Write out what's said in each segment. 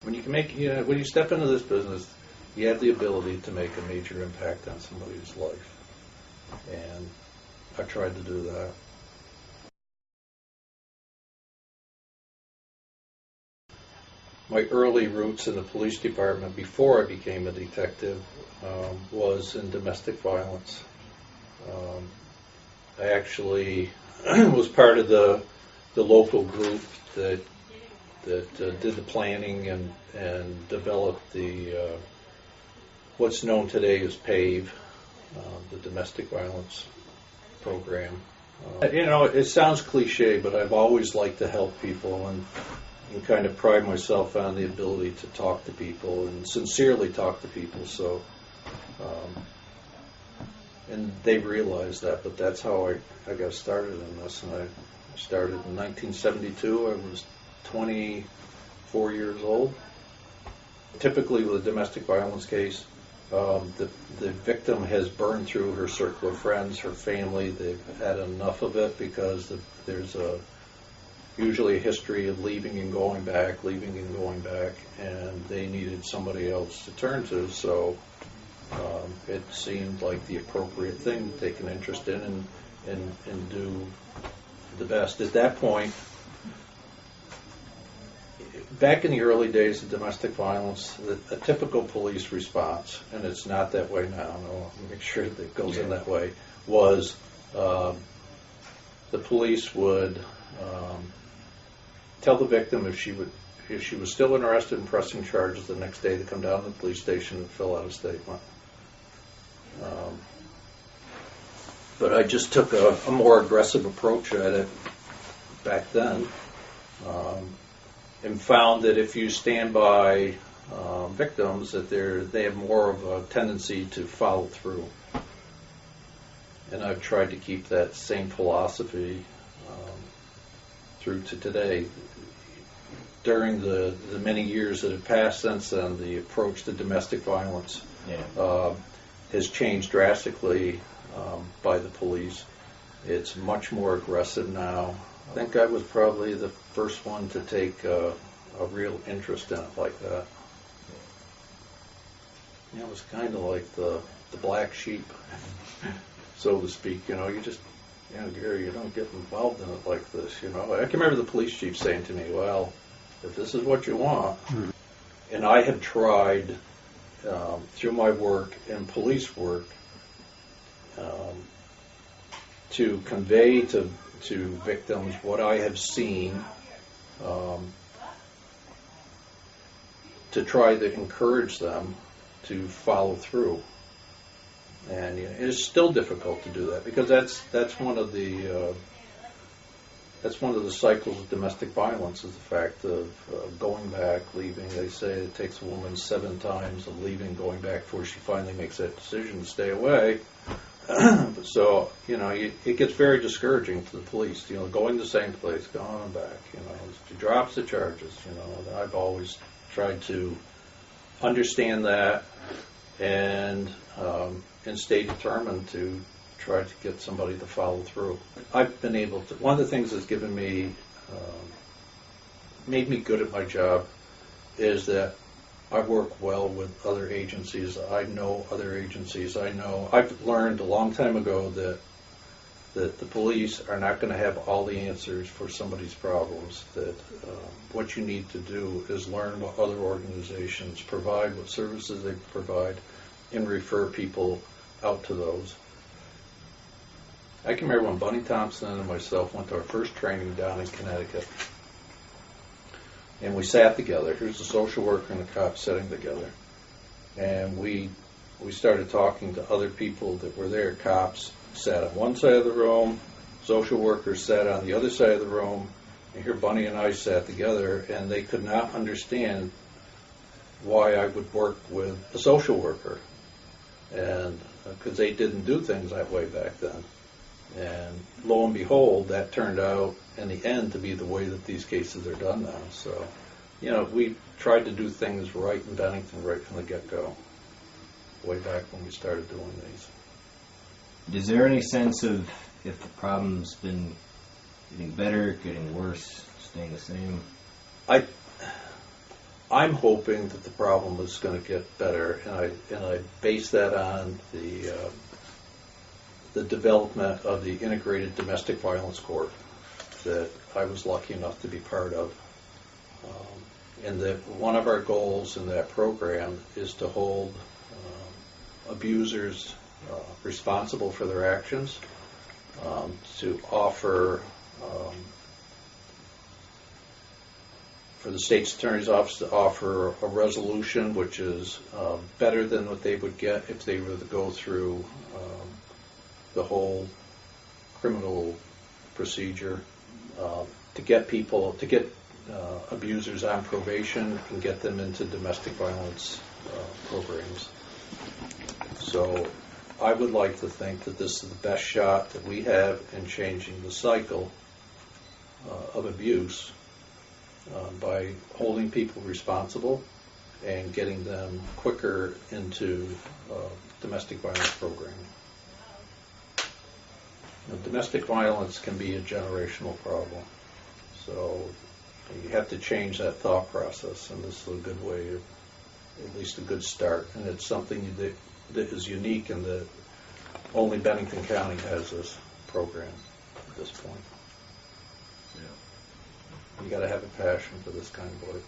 When you can make, when you step into this business, you have the ability to make a major impact on somebody's life, and I tried to do that. My early roots in the police department before I became a detective was in domestic violence. I actually was part of the local group that did the planning and developed the what's known today as PAVE, the domestic violence program. It sounds cliche, but I've always liked to help people and kind of pride myself on the ability to talk to people and sincerely talk to people. So, and they realized that, but that's how I got started in this. And I started in 1972. I was 24 years old. Typically with a domestic violence case, the victim has burned through her circle of friends, her family. They've had enough of it because there's usually a history of leaving and going back, and they needed somebody else to turn to. So it seemed like the appropriate thing to take an interest in and do the best. At that point, back in the early days of domestic violence, a typical police response, and it's not that way now, I'll make sure that it goes in that way, was the police would tell the victim if she was still interested in pressing charges the next day to come down to the police station and fill out a statement. But I just took a more aggressive approach at it back then, and found that if you stand by victims, that they have more of a tendency to follow through. And I've tried to keep that same philosophy through to today. During the many years that have passed since then, the approach to domestic violence has changed drastically by the police. It's much more aggressive now. I think I was probably the first one to take a real interest in it like that. It was kind of like the black sheep, so to speak. You just, Gary, you don't get involved in it like this. I can remember the police chief saying to me, "Well, if this is what you want," and I had tried through my work and police work to convey to victims what I have seen, to try to encourage them to follow through. And it's still difficult to do that because that's one of the cycles of domestic violence, is the fact of going back, leaving. They say it takes a woman 7 times of leaving, going back before she finally makes that decision to stay away. So, it gets very discouraging to the police, going the same place, going back, she drops the charges, I've always tried to understand that and stay determined to try to get somebody to follow through. I've been able to, one of the things that's given me, made me good at my job, is that I work well with other agencies. I know other agencies. I've learned a long time ago that the police are not going to have all the answers for somebody's problems. That what you need to do is learn what other organizations provide, what services they provide, and refer people out to those. I can remember when Bunny Thompson and myself went to our first training down in Connecticut. And we sat together. Here's the social worker and the cop sitting together. And we started talking to other people that were there. Cops sat on one side of the room, social workers sat on the other side of the room, and here Bunny and I sat together, and they could not understand why I would work with a social worker. And because they didn't do things that way back then. And lo and behold, that turned out in the end to be the way that these cases are done now. So, we tried to do things right in Bennington right from the get-go, way back when we started doing these. Is there any sense of if the problem's been getting better, getting worse, staying the same? I'm hoping that the problem is going to get better, and I base that on the development of the integrated domestic violence court that I was lucky enough to be part of. And that one of our goals in that program is to hold abusers responsible for their actions, to offer, for the state's attorney's office to offer a resolution which is better than what they would get if they were to go through the whole criminal procedure, to get abusers on probation and get them into domestic violence programs. So I would like to think that this is the best shot that we have in changing the cycle of abuse by holding people responsible and getting them quicker into domestic violence programming. Domestic violence can be a generational problem. So you have to change that thought process, and this is a good way, at least a good start. And it's something that is unique in that only Bennington County has this program at this point. Yeah. You got to have a passion for this kind of work.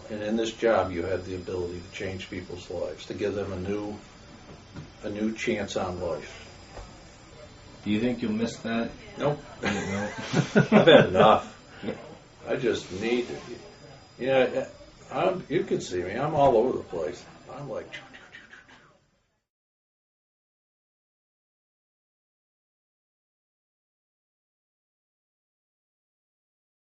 And in this job, you have the ability to change people's lives, to give them a new chance on life. Do you think you'll miss that? Nope. No. I've had enough. I just need to. You can see me. I'm all over the place. I'm like